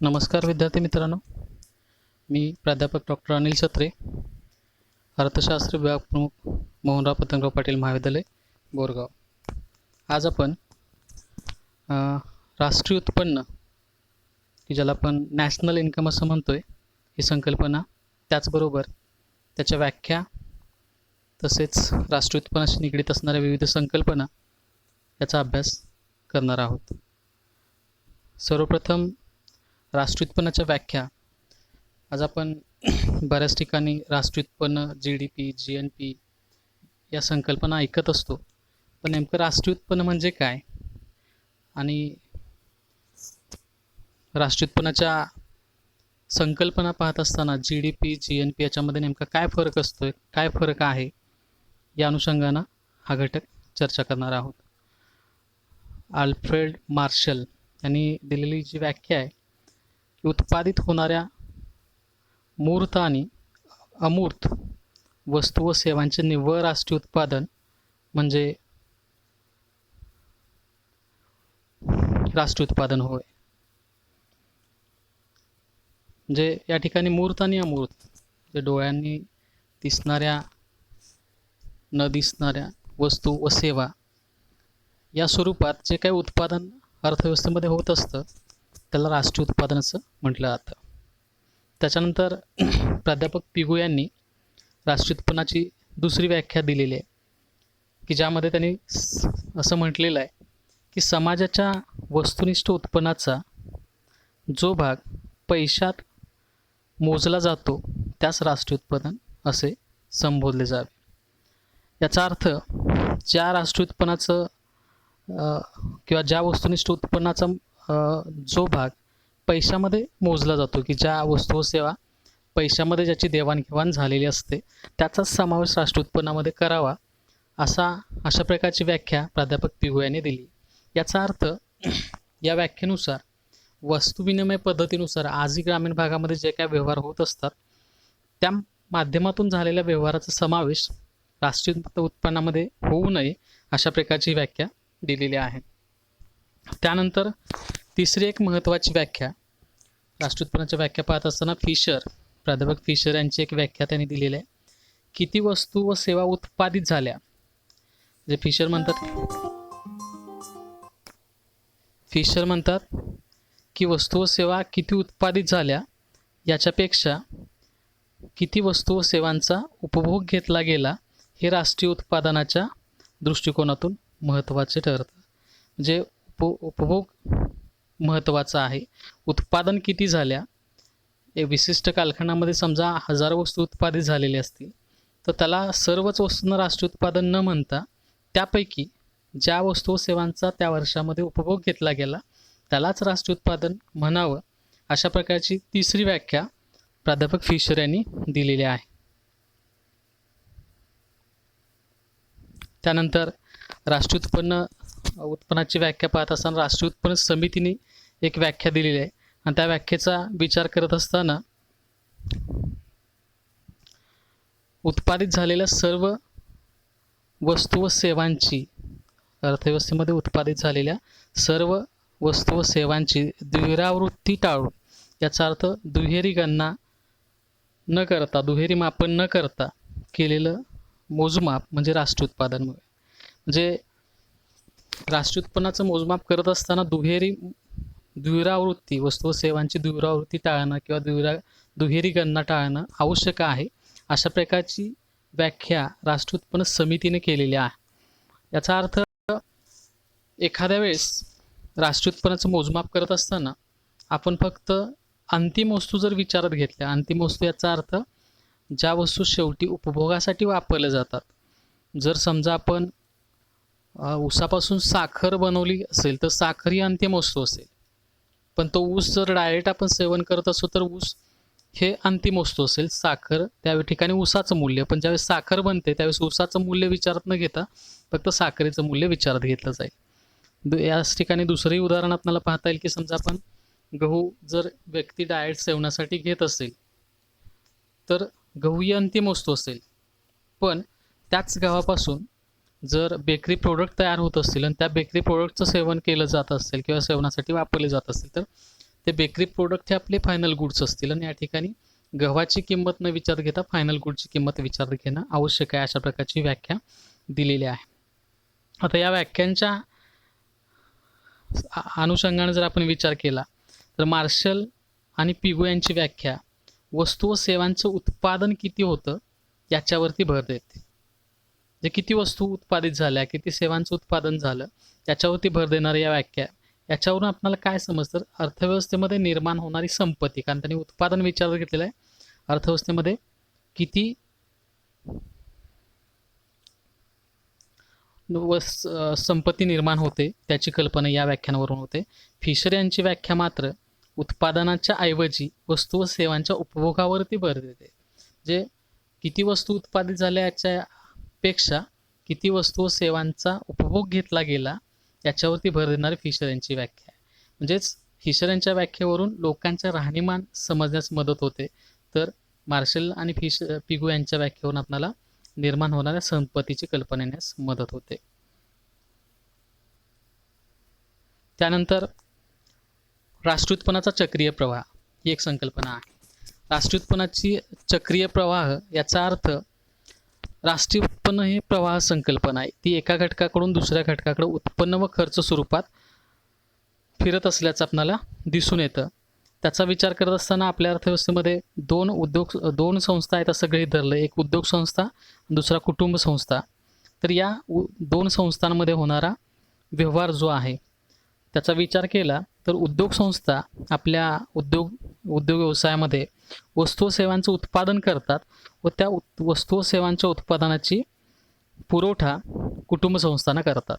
नमस्कार विद्यार्थी मित्रांनो, मी प्राध्यापक डॉक्टर अनिल छत्रे, अर्थशास्त्र विभाग प्रमुख मोहनराव पतंगराव पाटील महाविद्यालय बोरगाव. आज आपण राष्ट्रीय उत्पन्न, की ज्याला आपण नॅशनल इन्कम असं म्हणतोय, ही संकल्पना, त्याचबरोबर त्याच्या व्याख्या, तसेच राष्ट्रीय उत्पन्नाशी निगडीत असणाऱ्या विविध संकल्पना याचा अभ्यास करणार आहोत. सर्वप्रथम राष्ट्रीय उत्पन्नाच्या व्याख्या. आज आपण बऱ्याच ठिकाणी राष्ट्रीय उत्पन्न, GDP, GNP या संकल्पना ऐकत असतो, पण नेमकं राष्ट्रीय उत्पन्न म्हणजे काय आणि राष्ट्रीय उत्पन्नाच्या संकल्पना पाहत असताना GDP, GNP याच्यामध्ये नेमका काय फरक असतोय, काय फरक आहे, या अनुषंगानं हा घटक चर्चा करणार आहोत. अल्फ्रेड मार्शल यांनी दिलेली जी व्याख्या आहे, उत्पादित होणाऱ्या मूर्त आणि अमूर्त वस्तू व सेवांचे निव्वळ राष्ट्रीय उत्पादन म्हणजे राष्ट्रीय उत्पादन होय. म्हणजे या ठिकाणी मूर्त आणि अमूर्त, जे डोळ्यांनी दिसणाऱ्या, न दिसणाऱ्या वस्तू व सेवा या स्वरूपात जे काही उत्पादन अर्थव्यवस्थेमध्ये होत असतं, त्याला राष्ट्रीय उत्पादन असं म्हटलं जातं. त्याच्यानंतर प्राध्यापक पिगू यांनी राष्ट्रीय उत्पन्नाची दुसरी व्याख्या दिलेली आहे, की ज्यामध्ये त्यांनी असं म्हटलेलं आहे की समाजाच्या वस्तुनिष्ठ उत्पन्नाचा जो भाग पैशात मोजला जातो त्यास राष्ट्रीय उत्पादन असे संबोधले जावे. याचा अर्थ ज्या राष्ट्रीय उत्पन्नाचं किंवा ज्या वस्तुनिष्ठ उत्पन्नाचा जो भाग पैशामध्ये मोजला जातो, की ज्या वस्तू व सेवा पैशामध्ये ज्याची देवाणघेवाण झालेली असते, त्याचाच समावेश राष्ट्रीय उत्पन्नामध्ये करावा, अशा प्रकारची व्याख्या प्राध्यापक पिगू यांनी दिली. याचा अर्थ या व्याख्येनुसार वस्तू विनिमय पद्धतीनुसार आजही ग्रामीण भागामध्ये जे काही व्यवहार होत असतात, त्या माध्यमातून झालेल्या व्यवहाराचा समावेश राष्ट्रीय उत्पन्नामध्ये होऊ नये, अशा प्रकारची व्याख्या दिलेली आहे. त्यानंतर तिसरी एक महत्त्वाची व्याख्या, राष्ट्रीय उत्पन्नाच्या व्याख्या पाहत असताना प्राध्यापक फिशर यांची एक व्याख्या त्यांनी दिलेली आहे. किती वस्तू व सेवा उत्पादित झाल्या, जे फिशर म्हणतात की वस्तू व सेवा किती उत्पादित झाल्या याच्यापेक्षा किती वस्तू व सेवांचा उपभोग घेतला गेला हे राष्ट्रीय उत्पादनाच्या दृष्टिकोनातून महत्त्वाचे ठरतं. म्हणजे उपभोग महत्त्वाचा आहे. उत्पादन किती झाल्या, एक विशिष्ट कालखंडामध्ये समजा 1000 वस्तू उत्पादित झालेल्या असतील, तर त्याला सर्वच वस्तूंना राष्ट्रीय उत्पादन न म्हणता त्यापैकी ज्या वस्तू व सेवांचा त्या वर्षामध्ये उपभोग घेतला गेला त्यालाच राष्ट्रीय उत्पादन म्हणावं, अशा प्रकारची तिसरी व्याख्या प्राध्यापक फिशर यांनी दिलेली आहे. त्यानंतर राष्ट्रीय उत्पन्नाची व्याख्या पाहत असताना राष्ट्रीय उत्पन्न समितीने एक व्याख्या दिलेली आहे, आणि त्या व्याख्येचा विचार करत असताना उत्पादित झालेल्या सर्व वस्तू व सेवांची, अर्थव्यवस्थेमध्ये उत्पादित झालेल्या सर्व वस्तू व सेवांची द्विरावृत्ती टाळून, याचा अर्थ दुहेरी गणना न करता, दुहेरी मापन न करता केलेलं मोजमाप म्हणजे राष्ट्रीय उत्पादन. म्हणजे राष्ट्रीय उत्पन्नाचं मोजमाप करत असताना द्विरावृत्ती, वस्तू व सेवांची द्विरावृत्ती टाळणं किंवा दुहेरी गणना टाळणं आवश्यक आहे, अशा प्रकारची व्याख्या राष्ट्रीय उत्पन्न समितीने केलेली आहे. याचा अर्थ एखाद्या वेळेस राष्ट्रीय उत्पन्नाचं मोजमाप करत असताना आपण फक्त अंतिम वस्तू जर विचारात घेतल्या, अंतिम वस्तू याचा अर्थ ज्या वस्तू शेवटी उपभोगासाठी वापरल्या जातात. जर समजा आपण ऊसापासून साखर बनवली असेल तर साखर ही अंतिम वस्तू असेल, पण तो ऊस जर डायरेक्ट आपण सेवन करत असू तर ऊस हे अंतिम वस्तू असेल, साखर त्या ठिकाणी ऊसाचं मूल्य. पण ज्यावेळेस साखर बनते त्यावेळेस ऊसाचं मूल्य विचारात न घेता फक्त साखरेचं मूल्य विचारात घेतलं जाईल. याच ठिकाणी दुसरंही उदाहरण आपल्याला पाहता येईल, की समजा आपण गहू जर व्यक्ती डायरेक्ट सेवनासाठी घेत असेल तर गहू ही अंतिम वस्तू असेल, पण त्याच गव्हापासून जर बेकरी प्रोडक्ट तयार होत असतील आणि त्या बेकरी प्रोडक्टचं सेवन केलं जात असेल किंवा सेवनासाठी वापरले जात असतील, तर ते बेकरी प्रोडक्ट हे आपले फायनल गुड्स असतील आणि या ठिकाणी गव्हाची किंमत न विचार घेता फायनल गुडची किंमत विचारात घेणं आवश्यक आहे, अशा प्रकारची व्याख्या दिलेली आहे. आता या व्याख्यांच्या अनुषंगाने जर आपण विचार केला तर मार्शल आणि पिगो यांची व्याख्या वस्तू व सेवांचं उत्पादन किती होतं याच्यावरती भर देते. जे किती वस्तू उत्पादित झाल्या, किती सेवांचं उत्पादन झालं याच्यावरती भर देणाऱ्या या व्याख्या, याच्यावरून आपल्याला काय समजतं, अर्थव्यवस्थेमध्ये निर्माण होणारी संपत्ती, कारण त्यांनी उत्पादन विचारात घेतलेलं आहे, अर्थव्यवस्थेमध्ये किती संपत्ती निर्माण होते त्याची कल्पना या व्याख्यांवरून होते. फिशर यांची व्याख्या मात्र उत्पादनाच्या ऐवजी वस्तू व सेवांच्या उपभोगावरती भर देते. जे किती वस्तू उत्पादित झाल्या याच्यापेक्षा किती वस्तू व सेवांचा उपभोग घेतला गेला याच्यावरती भर देणारी फिशर यांची व्याख्या आहे. म्हणजेच फिशर यांच्या व्याख्येवरून लोकांच्या राहणीमान समजण्यास मदत होते, तर मार्शल आणि पिगो यांच्या व्याख्येवरून आपल्याला निर्माण होणाऱ्या संपत्तीची कल्पना येण्यास मदत होते. त्यानंतर राष्ट्रीय उत्पन्नाचा चक्रीय प्रवाह ही एक संकल्पना आहे. राष्ट्रीय उत्पन्नाची चक्रीय प्रवाह याचा अर्थ, राष्ट्रीय उत्पन्न ही प्रवाह संकल्पना आहे, ती एका घटकाकडून दुसऱ्या घटकाकडे उत्पन्न व खर्च स्वरूपात फिरत असल्याचं आपल्याला दिसून येतं. त्याचा विचार करत असताना आपल्या अर्थव्यवस्थेमध्ये दोन संस्था आहेत असं गृहीत धरलं, एक उद्योग संस्था, दुसरा कुटुंब संस्था. तर या दोन संस्थांमध्ये होणारा व्यवहार जो आहे त्याचा विचार केला तर उद्योग संस्था आपल्या उद्योग व्यवसायामध्ये वस्तू व सेवांचं उत्पादन करतात व त्या वस्तू व सेवांच्या उत्पादनाची पुरवठा कुटुंब संस्थांना करतात.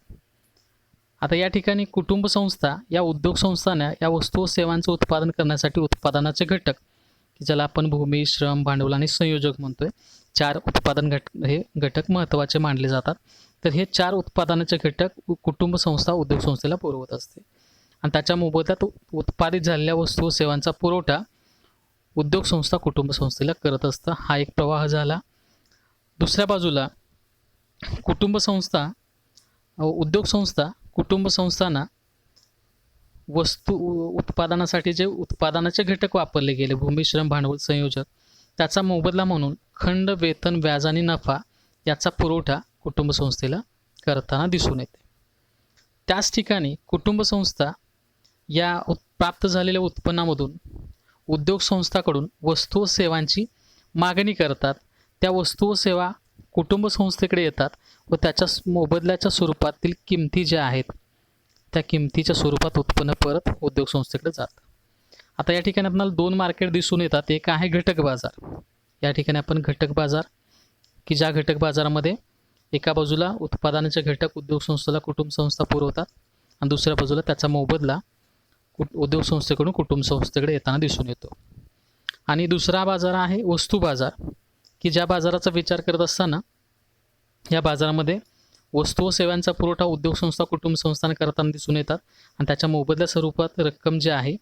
आता या ठिकाणी कुटुंब संस्था या उद्योग संस्थांना या वस्तू व सेवांचं उत्पादन करण्यासाठी उत्पादनाचे घटक, की ज्याला आपण भूमी, श्रम, भांडवल आणि संयोजक म्हणतोय, 4 उत्पादन हे घटक महत्त्वाचे मानले जातात. तर हे 4 उत्पादनाचे घटक कुटुंब संस्था उद्योग संस्थेला पुरवत असते आणि त्याच्या मोबदल्यात उत्पादित झालेल्या वस्तू व सेवांचा पुरवठा उद्योग संस्था कुटुंब संस्थेला करत असतं. हा एक प्रवाह झाला. दुसऱ्या बाजूला कुटुंब संस्था, उद्योग संस्था कुटुंब संस्थांना वस्तू उत्पादनासाठी जे उत्पादनाचे घटक वापरले गेले, भूमी, श्रम, भांडवल, संयोजक, त्याचा मोबदला म्हणून खंड, वेतन, व्याज आणि नफा याचा पुरवठा कुटुंब संस्थेला करताना दिसून येते. त्याच ठिकाणी कुटुंब संस्था या प्राप्त झालेल्या उत्पन्नामधून उद्योग संस्थाकडून वस्तू व सेवांची मागणी करतात. त्या वस्तू व सेवा कुटुंब संस्थेकडे येतात व त्याच्या मोबदल्याच्या स्वरूपातील किमती ज्या आहेत त्या किमतीच्या स्वरूपात उत्पन्न परत उद्योग संस्थेकडे जातं. आता या ठिकाणी आपल्याला 2 मार्केट दिसून येतात. एक आहे घटक बाजार. या ठिकाणी आपण घटक बाजार, की ज्या घटक बाजारामध्ये एका बाजूला उत्पादनाचे घटक उद्योग संस्थेला कुटुंब संस्था पुरवतात आणि दुसऱ्या बाजूला त्याचा मोबदला उद्योग संस्थेकडून कुटुंब संस्थेकडे येताना दिसून येतो. आणि दुसरा बाजार आहे वस्तू बाजार, की ज्या बाजाराचा विचार करत असताना या बाजारामध्ये वस्तू व सेवांचा पुरवठा उद्योग संस्था कुटुंब संस्थांना करताना दिसून येतात आणि त्याच्या मोबदल्या स्वरूपात रक्कम जी आहे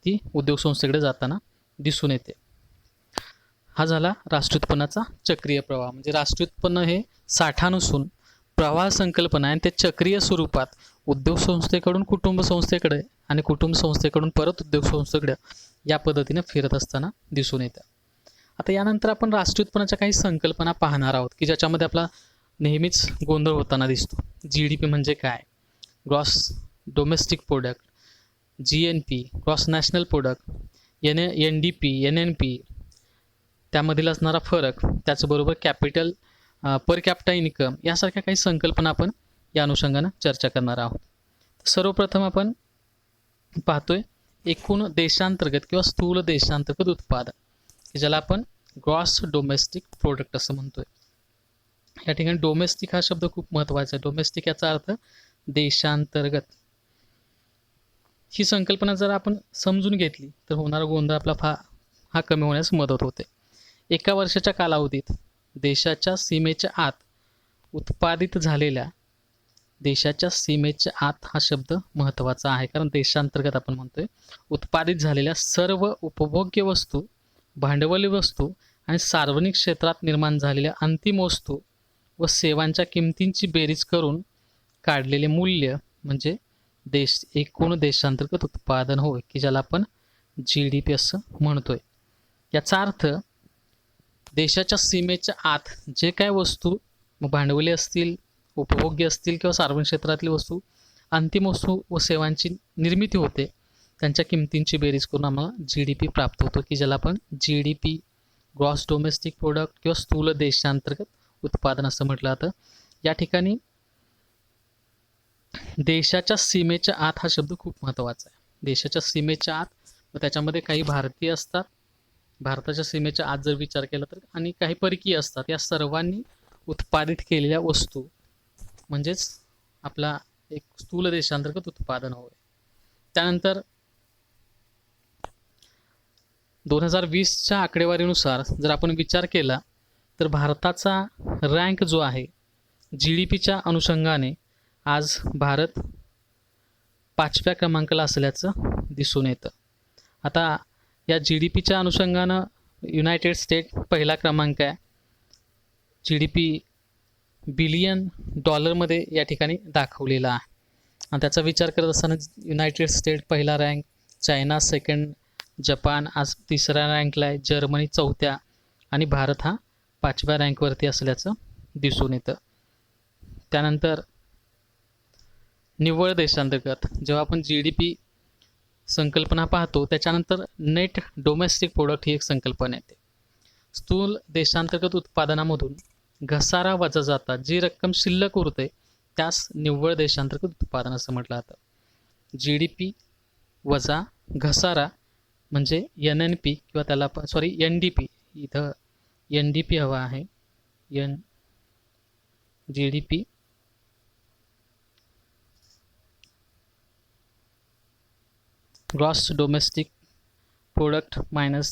ती उद्योग संस्थेकडे जाताना दिसून येते. हा झाला राष्ट्रीय उत्पन्नाचा चक्रीय प्रवाह. म्हणजे राष्ट्रीय उत्पन्न हे साठा नसून प्रवाह संकल्पना आहे आणि ते चक्रीय स्वरूपात उद्योग संस्थेकडून कुटुंब संस्थेकडे आणि कुटुंब संस्थेकडून परत उद्योग संस्थेकडे या पद्धतीने फिरत असताना दिसून येतं. आता यानंतर आपण राष्ट्रीय उत्पन्नाच्या काही संकल्पना पाहणार आहोत, की ज्याच्यामध्ये आपला नेहमीच गोंधळ होताना दिसतो. GDP म्हणजे काय, gross domestic product, GNP gross national product, NDP, NNP, त्यामधील असणारा फरक, त्याचबरोबर कॅपिटल पर कॅपिटा इन्कम यासारख्या काही संकल्पना आपण या अनुषंगानं चर्चा करणार आहोत. सर्वप्रथम आपण पाहतोय एकूण देशांतर्गत किंवा स्थूल देशांतर्गत उत्पादन, की ज्याला आपण ग्रॉस डोमेस्टिक प्रोडक्ट असं म्हणतोय. या ठिकाणी डोमेस्टिक हा शब्द खूप महत्त्वाचा आहे. डोमेस्टिक याचा अर्थ देशांतर्गत. ही संकल्पना जर आपण समजून घेतली तर होणारा गोंधळ आपला हा कमी होण्यास मदत होते. एका वर्षाच्या कालावधीत देशाच्या सीमेच्या आत उत्पादित झालेल्या, देशाच्या सीमेच्या आत हा शब्द महत्त्वाचा आहे, कारण देशांतर्गत आपण म्हणतोय उत्पादित झालेल्या सर्व उपभोग्य वस्तू, भांडवली वस्तू आणि सार्वजनिक क्षेत्रात निर्माण झालेल्या अंतिम वस्तू व सेवांच्या किमतींची बेरीज करून काढलेले मूल्य म्हणजे एकूण देशांतर्गत उत्पादन होय, की ज्याला आपण GDP असं म्हणतोय. याचा अर्थ देशाच्या सीमेच्या आत जे काय वस्तू भांडवली असतील, उपभोग्य असतील किंवा सार्वजनिक क्षेत्रातली वस्तू, अंतिम वस्तू व सेवांची निर्मिती होते, त्यांच्या किमतींची बेरीज करून आम्हाला GDP प्राप्त होतो, की ज्याला आपण GDP ग्रॉस डोमेस्टिक प्रोडक्ट किंवा स्थूल देशांतर्गत उत्पादन असं म्हटलं जातं. या ठिकाणी देशाच्या सीमेच्या आत हा शब्द खूप महत्त्वाचा आहे. देशाच्या सीमेच्या आत, व त्याच्यामध्ये काही भारतीय असतात, भारताच्या सीमेच्या आत जर विचार केला तर, आणि काही परकीय असतात. या सर्वांनी उत्पादित केलेल्या वस्तू म्हणजेच आपला एक स्थूल देशांतर्गत उत्पादन होय. त्यानंतर 2020च्या आकडेवारीनुसार जर आपण विचार केला तर भारताचा रँक जो आहे GDPच्या अनुषंगाने आज भारत 5व्या क्रमांकाला असल्याचं दिसून येतं. आता या GDPच्या अनुषंगानं युनायटेड स्टेट पहिला क्रमांक आहे. GDP बिलियन डॉलरमध्ये या ठिकाणी दाखवलेला आहे. आणि त्याचा विचार करत असताना युनायटेड स्टेट पहिला रँक, चायना सेकंड, जपान आज तिसऱ्या रँकला आहे, जर्मनी चौथ्या आणि भारत हा 5व्या रँकवरती असल्याचं दिसून येतं. त्यानंतर निव्वळ देशांतर्गत जेव्हा आपण GDP संकल्पना पाहतो, त्याच्यानंतर नेट डोमेस्टिक प्रोडक्ट ही एक संकल्पना येते. स्थूल देशांतर्गत उत्पादनामधून घसारा वजा जातात जी रक्कम शिल्लक उरते त्यास निव्वळ देशांतर्गत उत्पादन असं म्हटलं जातं. GDP वजा घसारा म्हणजे NNP किंवा त्याला NDP, इथं NDP हवा आहे, GDP gross domestic product minus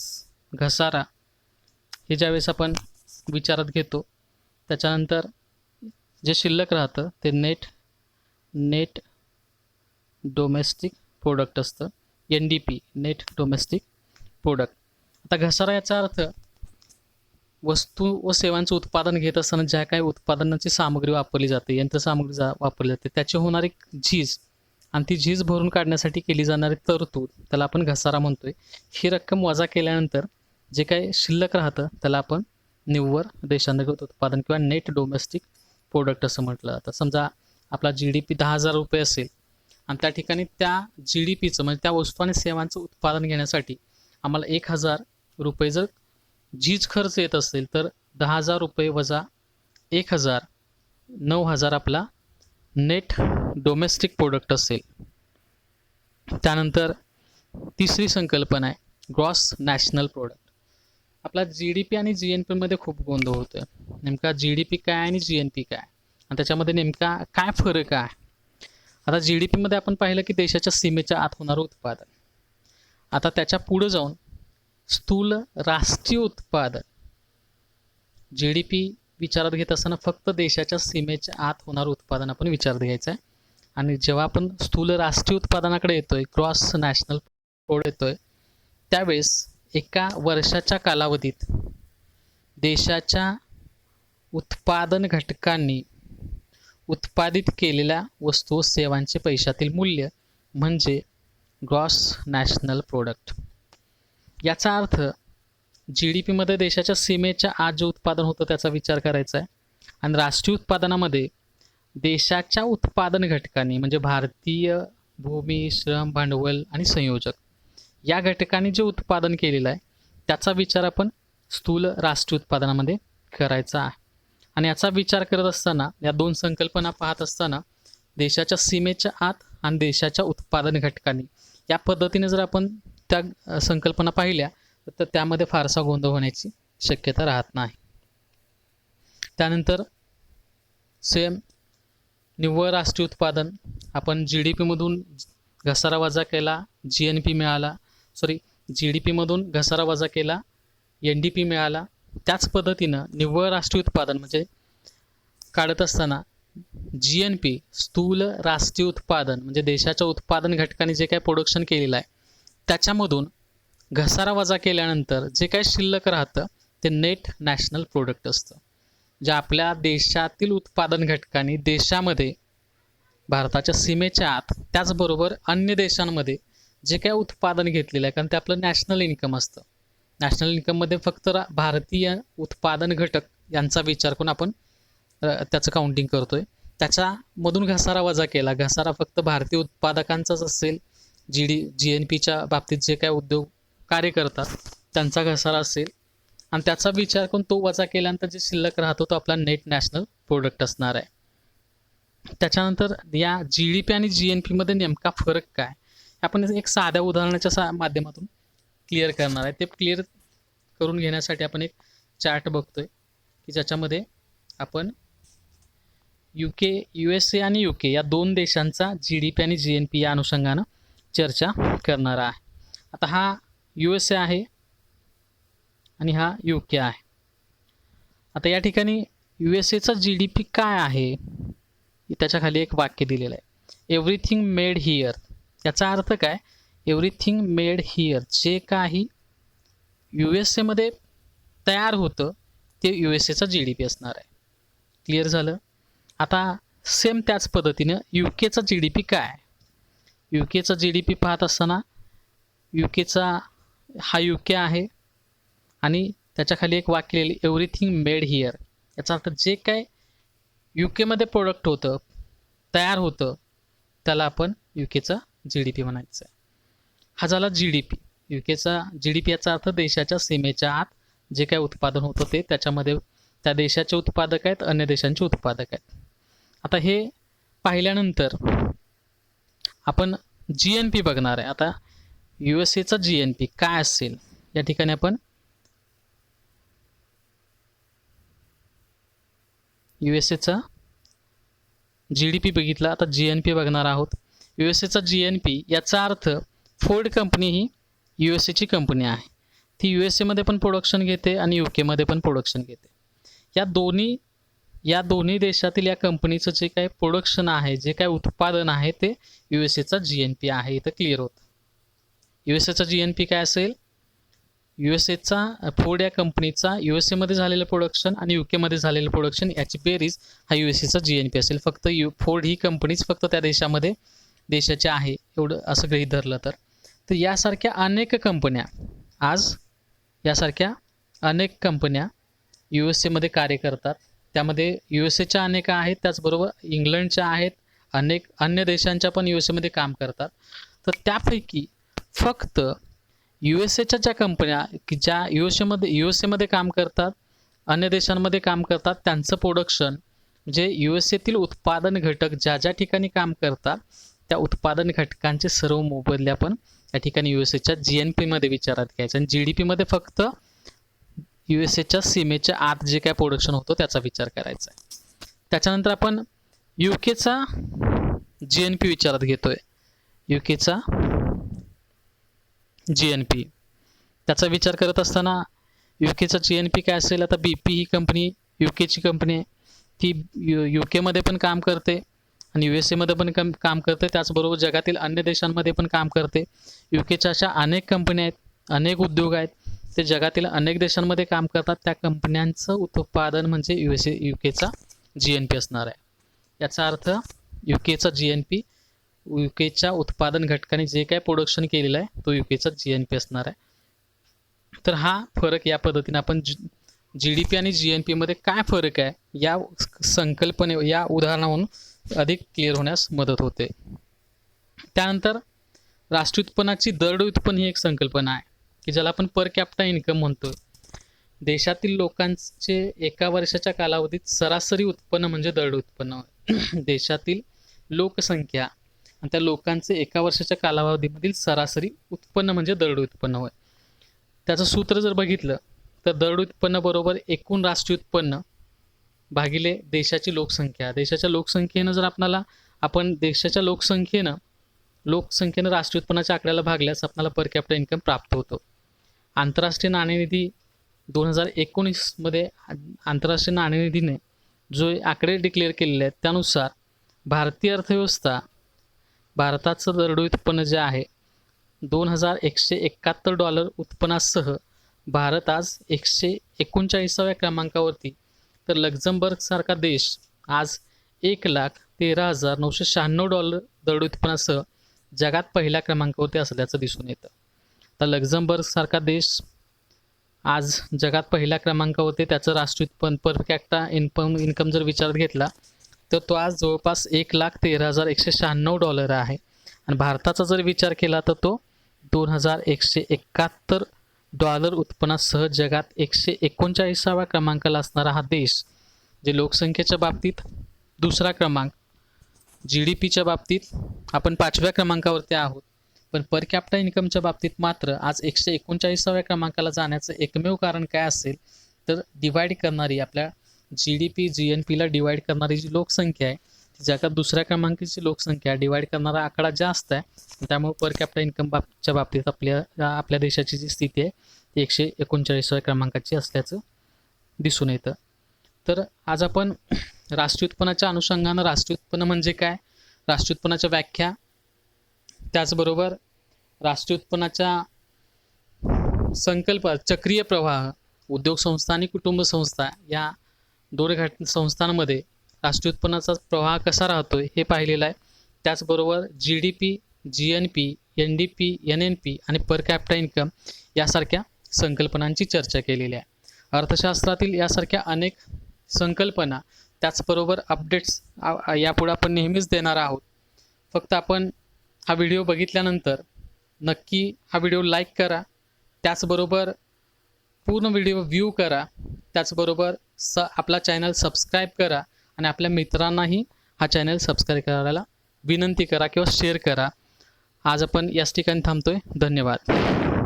घसारा, हे ज्यावेळेस आपण विचारात घेतो त्याच्यानंतर जे शिल्लक राहतं ते नेट डोमेस्टिक प्रोडक्ट असतं, NDP नेट डोमेस्टिक प्रोडक्ट. आता घसारा याचा अर्थ वस्तू व सेवांचं उत्पादन घेत असताना ज्या काही उत्पादनाची सामग्री वापरली जाते, यंत्रसामग्री वापरली जाते, त्याची होणारी झीज आणि ती झीज भरून काढण्यासाठी केली जाणारी तरतूद त्याला आपण घसारा म्हणतोय. ही रक्कम वजा केल्यानंतर जे काही शिल्लक राहतं त्याला आपण निव्वळ देशांतर्गत उत्पादन किंवा नेट डोमेस्टिक प्रोडक्ट असं म्हटलं जातं. समजा आपला GDP 10,000 रुपये असेल आणि त्या ठिकाणी त्या GDPचं म्हणजे त्या वस्तू आणि सेवांचं उत्पादन घेण्यासाठी आम्हाला 1,000 रुपये जर झीज खर्च येत असेल तर 10,000 रुपये वजा 1,000 9,000 आपला नेट डोमेस्टिक प्रोडक्ट असेल. त्यानंतर तिसरी संकल्पना आहे ग्रॉस नॅशनल प्रोडक्ट. आपला GDP आणि GNP मध्ये खूप गोंधळ होतोय. नेमका GDP काय आणि GNP काय आणि त्याच्यामध्ये नेमका काय फरक आहे. आता GDP मध्ये आपण पाहिलं की देशाच्या सीमेच्या आत होणारं उत्पादन. आता त्याच्या पुढे जाऊन स्थूल राष्ट्रीय उत्पादन, GDP विचारात घेत असताना फक्त देशाच्या सीमेच्या आत होणारं उत्पादन आपण विचारात घ्यायचं आहे. आणि जेव्हा आपण स्थूल राष्ट्रीय उत्पादनाकडे येतोय, ग्रॉस नॅशनल प्रोडक्ट येतोय, त्यावेळेस एका वर्षाच्या कालावधीत देशाच्या उत्पादन घटकांनी उत्पादित केलेल्या वस्तू व सेवांचे पैशातील मूल्य म्हणजे ग्रॉस नॅशनल प्रोडक्ट. याचा अर्थ GDP मध्ये देशाच्या सीमेच्या आत जे उत्पादन होतं त्याचा विचार करायचा आहे आणि राष्ट्रीय उत्पादनामध्ये देशाच्या उत्पादन घटकांनी म्हणजे भारतीय भूमी, श्रम, भांडवल आणि संयोजक या घटकांनी जे उत्पादन केलेलं आहे त्याचा विचार आपण स्थूल राष्ट्रीय उत्पादनामध्ये करायचा आहे. आणि याचा विचार करत असताना या दोन संकल्पना पाहत असताना देशाच्या सीमेच्या आत आणि देशाच्या उत्पादन घटकांनी या पद्धतीने जर आपण त्या संकल्पना पाहिल्या तर त्यामध्ये फारसा गोंधळ होण्याची शक्यता राहत नाही. त्यानंतर निव्वळ राष्ट्रीय उत्पादन आपण GDP मधून घसारा वजा केला GNP मिळाला, GDP मधून घसारा वजा केला NDP मिळाला. त्याच पद्धतीनं निव्वळ राष्ट्रीय उत्पादन म्हणजे काढत असताना GNP स्थूल राष्ट्रीय उत्पादन म्हणजे देशाच्या उत्पादन घटकांनी जे काही प्रोडक्शन केलेलं आहे त्याच्यामधून घसारा वजा केल्यानंतर जे काही शिल्लक राहतं ते नेट नॅशनल प्रोडक्ट असतं. जे आपल्या देशातील उत्पादन घटकांनी देशामध्ये भारताच्या सीमेच्या आत त्याचबरोबर अन्य देशांमध्ये जे काय उत्पादन घेतलेलं आहे, कारण ते आपलं नॅशनल इन्कम असतं. नॅशनल इन्कममध्ये फक्त भारतीय उत्पादन घटक यांचा विचार करून आपण त्याचं काउंटिंग करतोय. त्याच्यामधून घसारा वजा केला. घसारा फक्त भारतीय उत्पादकांचाच असेल. GNPच्या बाबतीत जे काय उद्योग कार्य करतात त्यांचा घसारा असेल, आणि त्याचा विचार करून तो वजा केल्यानंतर जे शिल्लक राहतो तो आपला नेट नॅशनल प्रोडक्ट असणार आहे. त्याच्यानंतर या GDP आणि GNP मध्ये नेमका फरक काय, आपण एक साध्या उदाहरणाच्या माध्यमातून क्लिअर करणार आहे. ते क्लिअर करून घेण्यासाठी आपण एक चार्ट बघतोय की ज्याच्यामध्ये आपण USA आणि UK या दोन देशांचा GDP आणि GNP या अनुषंगानं चर्चा करणार आहे. आता हा USA आहे आणि हा UK आहे. आता या ठिकाणी USAचा GDP काय आहे, त्याच्या खाली एक वाक्य दिलेलं आहे, एव्हरीथिंग मेड हिअर. याचा अर्थ काय, एव्हरीथिंग मेड हिअर, जे काही USA मध्ये तयार होतं ते USAचा GDP असणार आहे. क्लिअर झालं. आता सेम त्याच पद्धतीनं UKचा GDP काय, UKचा GDP पाहत असताना UKचा हा UK आहे आणि त्याच्या खाली एक वाक्य लिहिलं, एव्हरीथिंग मेड हिअर. याचा अर्थ जे काय UK मध्ये प्रोडक्ट होतं, तयार होतं, त्याला आपण UKचा GDP म्हणायचं आहे. हा झाला GDP. UKचा GDP याचा अर्थ देशाच्या सीमेच्या आत जे काय उत्पादन होतं ते, त्याच्यामध्ये त्या देशाचे उत्पादक आहेत, अन्य देशांचे उत्पादक आहेत. आता हे पाहिल्यानंतर आपण GNP बघणार आहे. आता USAचा GNP काय असेल, या ठिकाणी आपण USAचा GDP बघितला. आता GNP बघणार आहोत. USAचा GNP याचा अर्थ फोर्ड कंपनी ही USAची कंपनी आहे. ती USA मध्ये पण प्रोडक्शन घेते आणि UK मध्ये पण प्रोडक्शन घेते. या दोन्ही देशातील या कंपनीचं जे काय प्रोडक्शन आहे, जे काय उत्पादन आहे, ते USAचा GNP आहे. इथं क्लिअर होतं. USAचा GNP काय असेल, USAचा फोर्ड या कंपनीचा USA मध्ये झालेलं प्रोडक्शन आणि UK मध्ये झालेलं प्रोडक्शन याची बेरीज हा USAचा GNP असेल. फक्त फोर्ड ही कंपनीच फक्त त्या देशाची आहे एवढं असं गृहीत धरलं तर यासारख्या अनेक कंपन्या यासारख्या अनेक कंपन्या USA मध्ये कार्य करतात. त्यामध्ये USAच्या अनेक आहेत, त्याचबरोबर इंग्लंडच्या आहेत, अनेक अन्य देशांच्या पण USA मध्ये काम करतात. तर त्यापैकी फक्त USAच्या ज्या कंपन्या की ज्या USA मध्ये काम करतात, अन्य देशांमध्ये काम करतात, त्यांचं प्रोडक्शन म्हणजे USAतील उत्पादन घटक ज्या ठिकाणी काम करतात त्या उत्पादन घटकांचे सर्व मोबदले आपण या ठिकाणी USAच्या GNP मध्ये विचारात घ्यायचं, आणि GDP मध्ये फक्त USAच्या सीमेच्या आत जे काय प्रोडक्शन होतं त्याचा विचार करायचा आहे. त्याच्यानंतर आपण UKचा GNP विचारात घेतोय. UKचा GNP त्याचा विचार करत असताना UKचा GNP काय असेल. आता BP ही कंपनी UKची कंपनी आहे. ती UK मध्ये पण काम करते आणि USA मध्ये पण काम करते, त्याचबरोबर जगातील अन्य देशांमध्ये पण काम करते. UKच्या अशा अनेक कंपन्या आहेत, अनेक उद्योग आहेत, ते जगातील अनेक देशांमध्ये काम करतात. त्या कंपन्यांचं उत्पादन म्हणजे UKचा GNP असणार आहे. याचा अर्थ UKचा GNP UKच्या उत्पादन घटकाने जे काय प्रोडक्शन केलेलं आहे तो UKचा GNP असणार आहे. तर हा फरक या पद्धतीने आपण GDP आणि GNP मध्ये काय फरक आहे या संकल्पने या उदाहरणावरून अधिक क्लिअर होण्यास मदत होते. त्यानंतर राष्ट्रीय उत्पन्नाची दरडोई उत्पन्न ही एक संकल्पना आहे की ज्याला आपण पर कॅपिटा इन्कम म्हणतो. देशातील लोकांचे एका वर्षाच्या कालावधीत सरासरी उत्पन्न म्हणजे दरडोई उत्पन्न. देशातील लोकसंख्या आणि त्या लोकांचे एका वर्षाच्या कालावधीमधील सरासरी उत्पन्न म्हणजे दरडोई उत्पन्न होय. त्याचं सूत्र जर बघितलं तर दरडोई उत्पन्न बरोबर एकूण राष्ट्रीय उत्पन्न भागिले देशाची लोकसंख्या. देशाच्या लोकसंख्येनं जर आपण देशाच्या लोकसंख्येनं राष्ट्रीय उत्पन्नाच्या आकड्याला भागल्यास आपल्याला पर कॅपिटा इन्कम प्राप्त होतो. आंतरराष्ट्रीय नाणेनिधी 2019 मध्ये आंतरराष्ट्रीय नाणेनिधीने जो आकडे डिक्लेअर केलेले आहेत त्यानुसार भारतीय अर्थव्यवस्था भारताचं दरडोई उत्पन्न जे आहे $2171 उत्पन्नासह भारत आज 139व्या क्रमांकावरती, तर लक्झमबर्ग सारखा देश आज $1,13,996 दरडोई उत्पन्नासह जगात पहिल्या क्रमांकावरती असल्याचं दिसून येतं. तर लक्झमबर्गसारखा देश आज जगात पहिल्या क्रमांकावरती त्याचं राष्ट्रीय उत्पन्न पर कॅपिटा इन्कम जर विचारात घेतला तर तो आज जवळपास $1,13,196 आहे. आणि भारताचा जर विचार केला तर तो $2,171 उत्पन्नासह जगात 139व्या क्रमांकाला असणारा हा देश, जे लोकसंख्येच्या बाबतीत दुसरा क्रमांक, GDPच्या बाबतीत आपण 5व्या क्रमांकावरती आहोत, पण पर कॅपिटा इन्कमच्या बाबतीत मात्र आज 139व्या क्रमांकाला जाण्याचं एकमेव कारण काय असेल तर डिवाईड करणारी, आपल्या GDP GNPला डिवाईड करणारी जी लोकसंख्या आहे ती जगात दुसऱ्या क्रमांकाची लोकसंख्या डिवाईड करणारा आकडा जास्त आहे. त्यामुळे पर कॅपिटा इन्कमच्या बाबतीत आपल्या देशाची जी स्थिती आहे ती 139व्या क्रमांकाची असल्याचं दिसून येतं. तर आज आपण राष्ट्रीय उत्पन्नाच्या अनुषंगानं राष्ट्रीय उत्पन्न म्हणजे काय, राष्ट्रीय उत्पन्नाच्या व्याख्या, त्याचबरोबर राष्ट्रीय उत्पन्नाच्या संकल्प, चक्रीय प्रवाह, उद्योग संस्था आणि कुटुंब संस्था या दोन संस्थांमध्ये राष्ट्रीय उत्पन्नाचा प्रवाह कसा राहतोय हे पाहिलेलं आहे. त्याचबरोबर GDP, GNP, NDP, NNP आणि पर कॅपिटा इन्कम यासारख्या संकल्पनांची चर्चा केलेली आहे. अर्थशास्त्रातील यासारख्या अनेक संकल्पना, त्याचबरोबर अपडेट्स यापुढे आपण नेहमीच देणार आहोत. फक्त आपण हा व्हिडिओ बघितल्यानंतर नक्की हा व्हिडिओ लाईक करा, त्याचबरोबर पूर्ण व्हिडिओ व्ह्यू करा, त्याचबरोबर आपला चॅनल सबस्क्राईब करा आणि आपल्या मित्रांनाही हा चॅनल सबस्क्राईब करायला विनंती करा किंवा शेअर करा. आज आपण याच ठिकाणी थांबतोय. धन्यवाद.